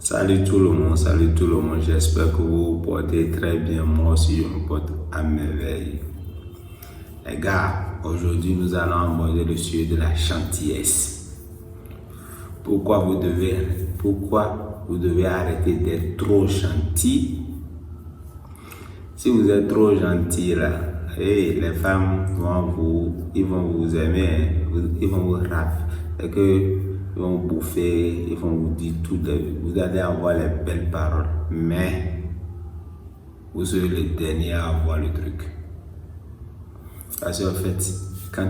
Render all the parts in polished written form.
Salut tout le monde, j'espère que vous vous portez très bien, moi aussi je me porte à merveille. Les gars, aujourd'hui nous allons aborder le sujet de la gentillesse. Pourquoi vous devez arrêter d'être trop gentil? Si vous êtes trop gentil là, les femmes vont vous aimer, ils vont vous rafler, ils vont vous bouffer, ils vont vous dire tout, vous allez avoir les belles paroles, mais vous serez le dernier à avoir le truc. Parce qu'en fait, quand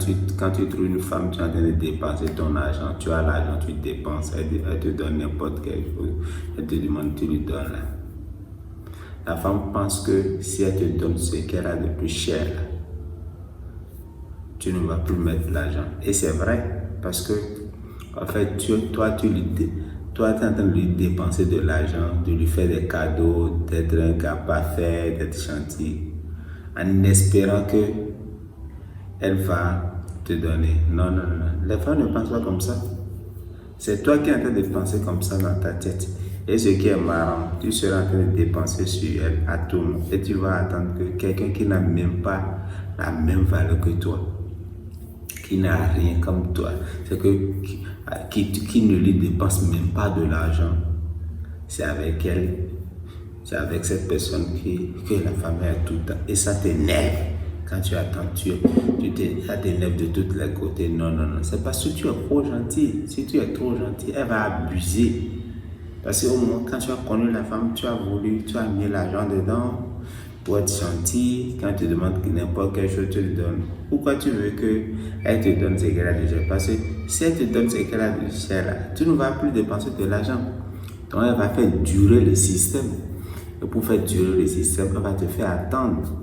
tu trouves une femme, tu es en train de dépenser ton argent, tu as l'argent, tu dépenses, elle te donne n'importe quelle chose, elle te demande, tu lui donnes là. La femme pense que si elle te donne ce qu'elle a de plus cher, tu ne vas plus mettre l'argent. Et c'est vrai, parce que en fait, toi, tu es en train de lui dépenser de l'argent, de lui faire des cadeaux, d'être un gars parfait, d'être gentil, en espérant que elle va te donner. Non. Les femmes ne pensent pas comme ça. C'est toi qui es en train de penser comme ça dans ta tête. Et ce qui est marrant, tu seras en train de dépenser sur elle à tout moment. Et tu vas attendre que quelqu'un qui n'a même pas la même valeur que toi, qui n'a rien comme toi, qui ne lui dépense même pas de l'argent, c'est avec elle, c'est avec cette personne que la femme est tout le temps. Et ça t'énerve. Quand tu attends, ça t'énerve de tous les côtés. Non. C'est parce que tu es trop gentil. Si tu es trop gentil, elle va abuser. Parce qu'au moins, quand tu as connu la femme, tu as mis l'argent dedans pour être gentil. Quand tu demandes n'importe quelle chose, tu lui donnes. Pourquoi tu veux qu'elle te donne ce qu'elle a déjà? Parce que si elle te donne ce qu'elle a déjà, tu ne vas plus dépenser de l'argent. Donc, elle va faire durer le système. Et pour faire durer le système, elle va te faire attendre.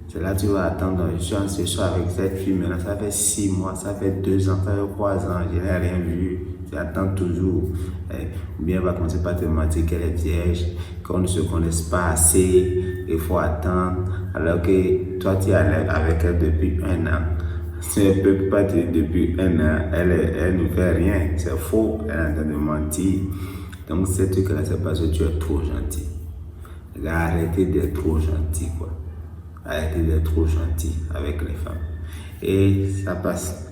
C'est là que tu vas attendre. Je suis avec cette fille maintenant, ça fait 6 mois, ça fait 2 ans, ça fait 3 ans, je n'ai rien vu. Tu attends toujours. Ou bien elle va commencer par te mentir qu'elle est vierge, qu'on ne se connaisse pas assez, il faut attendre. Alors que toi, tu es avec elle depuis 1 an. Tu ne peux pas dire depuis 1 an, elle ne fait rien. C'est faux, elle est en train de mentir. Donc, ce truc-là, c'est parce que tu es trop gentil. Arrêtez d'être trop gentil, quoi. Arrêtez d'être trop gentil avec les femmes. Et ça passe.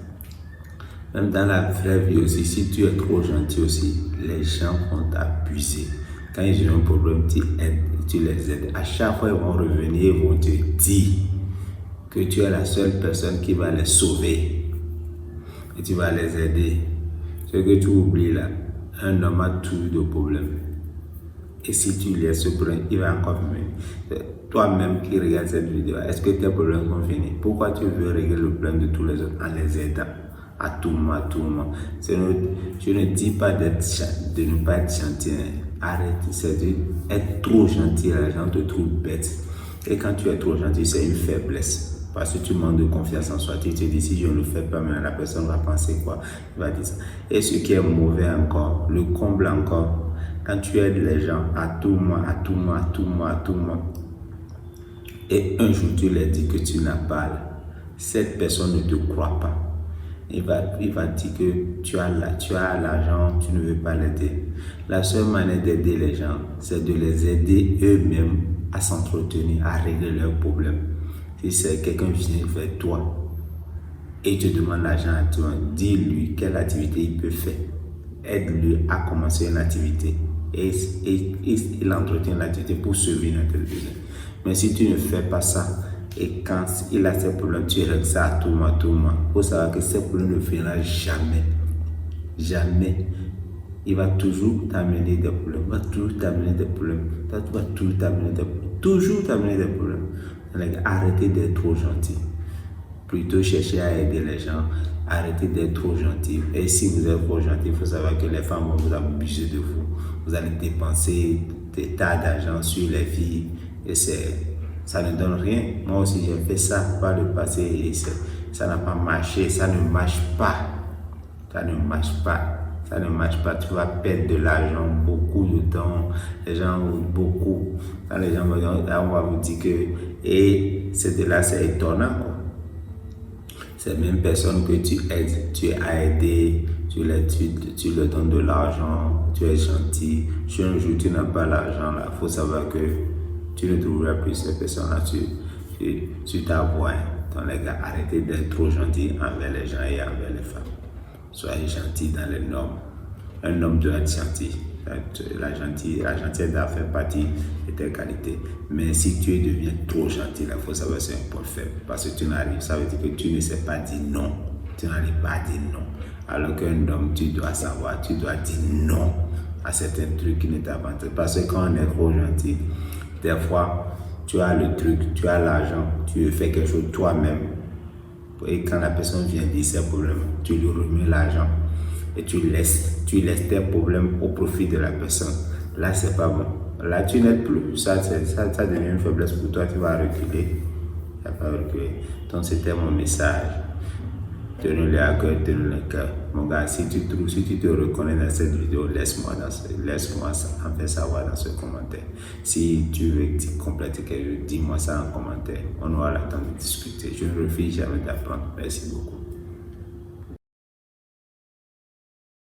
Même dans la vraie vie aussi, si tu es trop gentil aussi, les gens vont t'abuser. Quand ils ont un problème, tu les aides. À chaque fois, ils vont revenir, ils vont te dire que tu es la seule personne qui va les sauver. Et tu vas les aider. Ce que tu oublies là, un homme a toujours de problèmes. Et si tu laisses ce problème, il va encore venir. Toi-même qui regardes cette vidéo, est-ce que tes problèmes sont finis? Pourquoi tu veux régler le problème de tous les autres en les aidant à tout moment? Je ne dis pas de ne pas être gentil. Arrête, c'est d'être trop gentil. Les gens te trouvent bête. Et quand tu es trop gentil, c'est une faiblesse. Parce que tu manques de confiance en soi. Tu te dis, si je ne le fais pas, maintenant la personne va penser quoi? Il va dire ça. Et ce qui est mauvais encore, le comble encore, quand tu aides les gens à tout moment, et un jour tu leur dis que tu n'as pas là, cette personne ne te croit pas. Il va dire que tu as l'argent, tu ne veux pas l'aider. La seule manière d'aider les gens, c'est de les aider eux-mêmes à s'entretenir, à régler leurs problèmes. Si c'est quelqu'un qui vient vers toi et te demande l'argent à toi, dis-lui quelle activité il peut faire. Aide-lui à commencer une activité. Et il entretient l'activité pour survivre notre business. Mais si tu ne fais pas ça, et quand il a ses problèmes, tu règles ça à tout moment. Il faut savoir que ces problèmes ne finiront jamais. Jamais. Il va toujours t'amener des problèmes. Toujours t'amener des problèmes. Donc, arrêtez d'être trop gentil. Plutôt chercher à aider les gens. Arrêtez d'être trop gentil. Et si vous êtes trop gentil, il faut savoir que les femmes vont vous abuser de vous. Vous allez dépenser des tas d'argent sur les filles. Et ça ne donne rien. Moi aussi, j'ai fait ça par le passé. Et ça n'a pas marché. Ça ne marche pas. Tu vas perdre de l'argent, beaucoup de temps. Les gens beaucoup. Quand les gens on va vous dire que. Et c'est de là, c'est étonnant, quoi. Ces mêmes personnes que tu aides, tu as aidé, tu leur donnes de l'argent, tu es gentil. Si un jour tu n'as pas l'argent, il faut savoir que tu ne trouveras plus ces personnes-là sur ta voie. Donc les gars, arrêtez d'être trop gentils envers les gens et envers les femmes. Soyez gentils dans les normes. Un homme doit être gentil. La gentillesse doit faire partie de tes qualités. Mais si tu deviens trop gentil, il faut savoir que c'est un point faible. Parce que tu n'arrives, ça veut dire que tu ne sais pas dire non. Tu n'arrives pas à dire non. Alors qu'un homme, tu dois savoir, tu dois dire non à certains trucs qui ne t'avancent. Parce que quand on est trop gentil, des fois, tu as le truc, tu as l'argent, tu fais quelque chose toi-même. Et quand la personne vient dire ses problèmes, tu lui remets l'argent et tu laisses tes problèmes au profit de la personne. Là, c'est pas bon. Là, tu n'aides plus. Ça devient une faiblesse pour toi. Tu vas reculer. Tu vas pas reculer. Donc, c'était mon message. Tenez-le à cœur, tenez-le à cœur. Mon gars, si tu te reconnais dans cette vidéo, laisse-moi en faire savoir dans ce commentaire. Si tu veux compléter quelque chose, dis-moi ça en commentaire. On aura le temps de discuter. Je ne refuse jamais d'apprendre. Merci beaucoup.